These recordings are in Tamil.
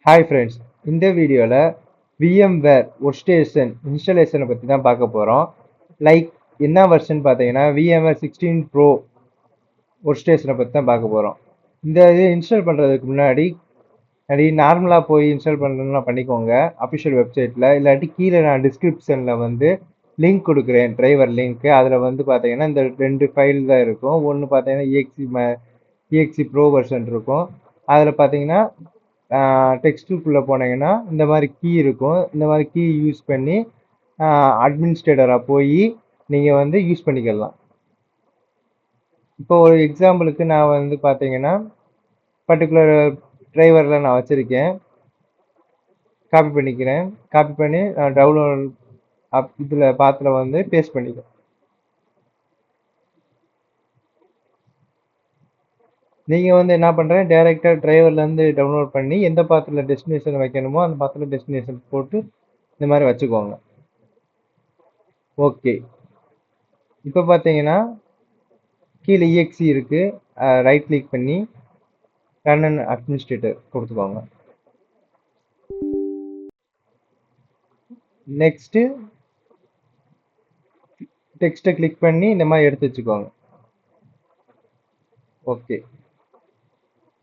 ஹாய் ஃப்ரெண்ட்ஸ், இந்த வீடியோவில் VMware ஒர்க்ஸ்டேஷன் இன்ஸ்டாலேஷனை பற்றி தான் பார்க்க போகிறோம். லைக் என்ன வெர்ஷன் பார்த்தீங்கன்னா VMware 16 Pro ஒர்க்ஸ்டேஷனை பற்றி தான் பார்க்க போகிறோம். இந்த இது இன்ஸ்டால் பண்ணுறதுக்கு முன்னாடி நார்மலாக போய் இன்ஸ்டால் பண்ணணும்னா பண்ணிக்கோங்க அஃபிஷியல் வெப்சைட்டில். இல்லாட்டி கீழே நான் டிஸ்கிரிப்ஷனில் வந்து லிங்க் கொடுக்குறேன், டிரைவர் லிங்க்கு. அதில் வந்து பார்த்தீங்கன்னா இந்த ரெண்டு ஃபைல் தான் இருக்கும். ஒன்று பார்த்தீங்கன்னா EXE ப்ரோ வெர்ஷன் இருக்கும். அதில் பார்த்தீங்கன்னா டெக்ஸ்ட்டுக்குள்ளே போனீங்கன்னா இந்த மாதிரி கீ இருக்கும். இந்த மாதிரி கீ யூஸ் பண்ணி அட்மினிஸ்ட்ரேட்டராக போய் நீங்கள் வந்து யூஸ் பண்ணிக்கலாம். இப்போ ஒரு எக்ஸாம்பிளுக்கு நான் வந்து பார்த்தீங்கன்னா பர்டிகுலர் டிரைவரில் நான் வச்சுருக்கேன். காப்பி பண்ணிக்கிறேன். காப்பி பண்ணி நான் டவுன்லோட் இதில் பாத்தில் வந்து பேஸ்ட் பண்ணிக்கிறேன். நீங்கள் வந்து என்ன பண்ணுறேன், டேரெக்டாக டிரைவர்லேருந்து டவுன்லோட் பண்ணி எந்த பாத்தில் டெஸ்டினேஷன் வைக்கணுமோ அந்த பாத்தில் டெஸ்டினேஷன் போட்டு இந்த மாதிரி வச்சுக்கோங்க. ஓகே, இப்போ பார்த்தீங்கன்னா கீழே EXE இருக்கு. ரைட் கிளிக் பண்ணி ரன் அண்ட் அட்மினிஸ்ட்ரேட்டர் கொடுத்துக்கோங்க. நெக்ஸ்ட்டு டெக்ஸ்ட்டை கிளிக் பண்ணி இந்த மாதிரி எடுத்து வச்சுக்கோங்க. ஓகே,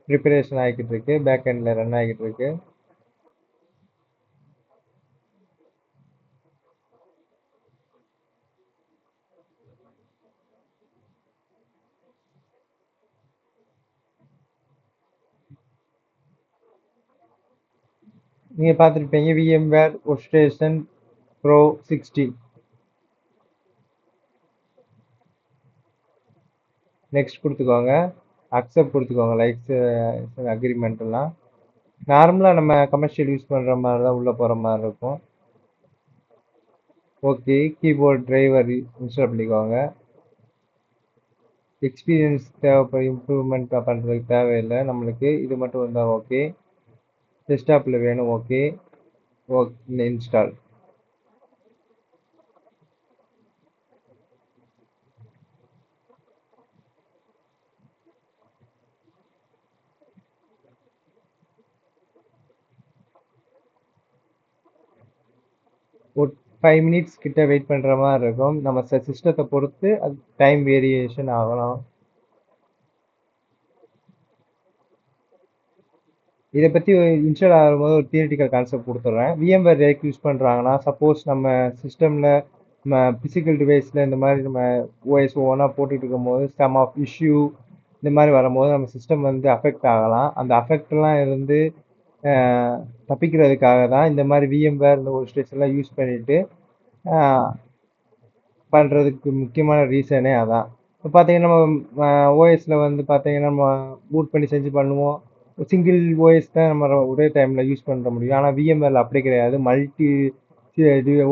ப்ரிப்பரேஷன் ஆகிக்கிட்டு இருக்கு, பேக் எண்டில் ரன் ஆகிக்கிட்டு இருக்கு. நீங்கள் பார்த்துருப்பீங்க VMware ஒர்க்ஸ்டேஷன் Pro 16. நெக்ஸ்ட் கொடுத்துக்கோங்க, அக்செப்ட் கொடுத்துக்கோங்க. லைக்ஸ் அக்ரிமெண்ட் எல்லாம் நார்மலாக நம்ம கமர்ஷியல் யூஸ் பண்ணுற மாதிரி தான் உள்ளே போகிற மாதிரி இருக்கும். ஓகே, கீபோர்ட் டிரைவர் இன்ஸ்டால் பண்ணிக்கோங்க. எக்ஸ்பீரியன்ஸ் தேவைப்படும், இம்ப்ரூவ்மெண்ட் பண்ணுறதுக்கு தேவையில்லை நம்மளுக்கு, இது மட்டும் இருந்தால் ஓகே. டெஸ்க்டாப்பில் வேணும், ஓகே. Okay, install. ஒரு 5 மினிட்ஸ் கிட்ட வெயிட் பண்ணுற மாதிரி இருக்கும். நம்ம சிஸ்டத்தை பொறுத்து அது டைம் வேரியேஷன் ஆகலாம். இதை பற்றி இன்ஸ்டால் ஆகும்போது ஒரு தியரிட்டிக்கல் கான்செப்ட் கொடுத்துட்றேன். VMware எதுக்கு யூஸ் பண்ணுறாங்கன்னா, சப்போஸ் நம்ம சிஸ்டமில் நம்ம ஃபிசிக்கல் டிவைஸில் இந்த மாதிரி நம்ம OS ஒவ்வொன்றா போட்டுட்டு இருக்கும்போது சம் ஆஃப் இஷ்யூ இந்த மாதிரி வரும்போது நம்ம சிஸ்டம் வந்து அஃபெக்ட் ஆகலாம். அந்த அஃபெக்ட்லாம் இருந்து தப்பிக்கிறதுக்காக தான் இந்த மாதிரி VMware இந்த ஒரு ஸ்டேஷன்லாம் யூஸ் பண்ணிவிட்டு பண்ணுறதுக்கு முக்கியமான ரீசனே அதான். இப்போ பார்த்தீங்கன்னா நம்ம ஓஎஸில் வந்து பார்த்தீங்கன்னா நம்ம பூட் பண்ணி செஞ்சு பண்ணுவோம். சிங்கிள் ஓஎஸ் தான் நம்ம ஒரே டைமில் யூஸ் பண்ண முடியும். ஆனால் VMwareல அப்படி கிடையாது. மல்டி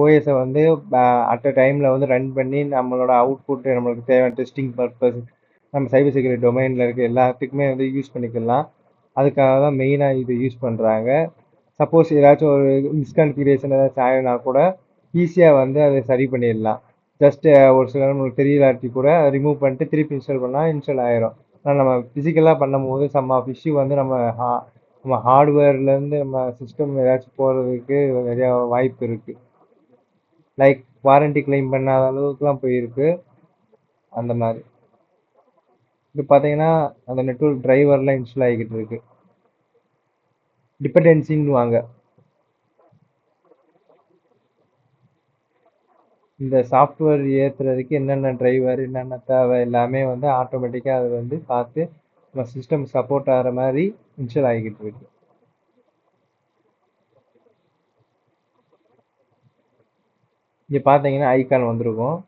ஓஎஸை வந்து அட் அ டைமில் வந்து ரன் பண்ணி நம்மளோட அவுட்புட் நம்மளுக்கு தேவையான டெஸ்டிங் பர்பஸ் நம்ம சைபர் செக்யூரிட்டி டொமைனில் இருக்க எல்லாத்துக்குமே வந்து யூஸ் பண்ணிக்கலாம். அதுக்காக தான் மெயினாக இது யூஸ் பண்ணுறாங்க. சப்போஸ் ஏதாச்சும் ஒரு மிஸ்கான்ஃபிகரேஷன் ஏதாச்சும் ஆகினா கூட ஈஸியாக வந்து அதை சரி பண்ணிடலாம். ஜஸ்ட் ஒரு சில நம்மளுக்கு தெரியலாட்டி கூட ரிமூவ் பண்ணிட்டு திருப்பி இன்ஸ்டால் பண்ணால் இன்ஸ்டால் ஆயிரும். ஆனால் நம்ம ஃபிசிக்கலாக பண்ணும்போது சம் ஆஃப் இஷ்யூ வந்து நம்ம ஹார்ட்வேர்லேருந்து நம்ம சிஸ்டம் ஏதாச்சும் போகிறதுக்கு நிறையா வாய்ப்பு இருக்குது. லைக் வாரண்டி கிளைம் பண்ணாத அளவுக்குலாம் போயிருக்கு. அந்த மாதிரி இப்போ பார்த்தீங்கன்னா அந்த நெட்வொர்க் டிரைவர்லாம் இன்ஸ்டால் ஆகிக்கிட்டு இருக்கு. டிபெண்டன்சின்னு வாங்க. இந்த சாஃப்ட்வேர் ஏற்றுறதுக்கு என்னென்ன டிரைவர் என்னென்ன தேவை எல்லாமே வந்து ஆட்டோமேட்டிக்காக அது வந்து பார்த்து நம்ம சிஸ்டம் சப்போர்ட் ஆகிற மாதிரி இன்ஸ்டால் ஆகிக்கிட்டு இருக்கு. இங்கே பார்த்தீங்கன்னா ஐகான் வந்திருக்கும்.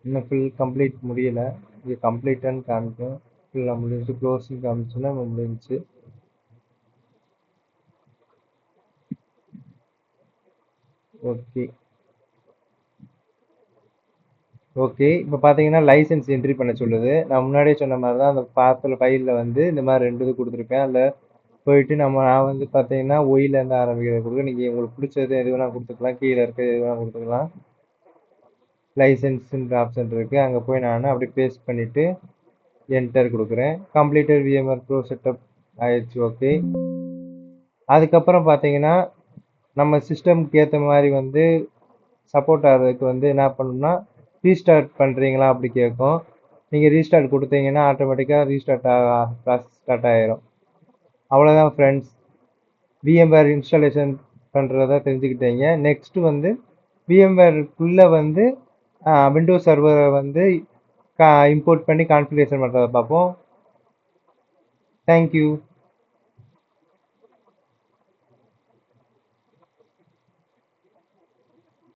இன்னும் ஃபுல் கம்ப்ளீட் முடியலை. இது கம்ப்ளீட்டான்னு காமிக்கும். ஃபுல்லாக முடிஞ்சு க்ளோஸிங் காமிச்சுன்னா முடிஞ்சிச்சு. ஓகே ஓகே, இப்போ பார்த்தீங்கன்னா லைசன்ஸ் என்ட்ரி பண்ண சொல்லுது. நான் முன்னாடியே சொன்ன மாதிரி தான் அந்த ஃபைலில் வந்து இந்த மாதிரி 2 இது கொடுத்துருப்பேன். அதில் போயிட்டு நான் வந்து பார்த்தீங்கன்னா ஒயிலேருந்து ஆரம்பிக்கிறது கொடுக்க, நீங்கள் உங்களுக்கு பிடிச்சது எது வேணால் கொடுத்துக்கலாம். கீழே இருக்க எது வேணால் கொடுத்துக்கலாம். லைசன்ஸுன்ற ஆப்ஷன் இருக்குது, அங்கே போய் நான் அப்படியே பேஸ்ட் பண்ணிவிட்டு என்டர் கொடுக்குறேன். கம்ப்ளீட்டட் விஎம்ஆர் ப்ரோ செட்டப் ஆயிடுச்சு. ஓகே. அதுக்கப்புறம் பார்த்தீங்கன்னா நம்ம சிஸ்டம்க்கு ஏற்ற மாதிரி வந்து சப்போர்ட் ஆகிறதுக்கு வந்து என்ன பண்ணணும்னா ரீஸ்டார்ட் பண்ணுறீங்களா அப்படி கேட்கும். நீங்கள் ரீஸ்டார்ட் கொடுத்தீங்கன்னா ஆட்டோமேட்டிக்காக ரீஸ்டார்ட் ப்ராசஸ் ஸ்டார்ட் ஆகிரும். அவ்வளோதான் ஃப்ரெண்ட்ஸ், விஎம்வேர் இன்ஸ்டாலேஷன் பண்ணுறதா தெரிஞ்சுக்கிட்டீங்க. நெக்ஸ்ட்டு வந்து விஎம்வேருக்குள்ளே வந்து விண்டோஸ் சர்வரை வந்து இம்போர்ட் பண்ணி கான்ஃபிகரேஷன் பண்ணுறதை பார்ப்போம். தேங்க்யூ.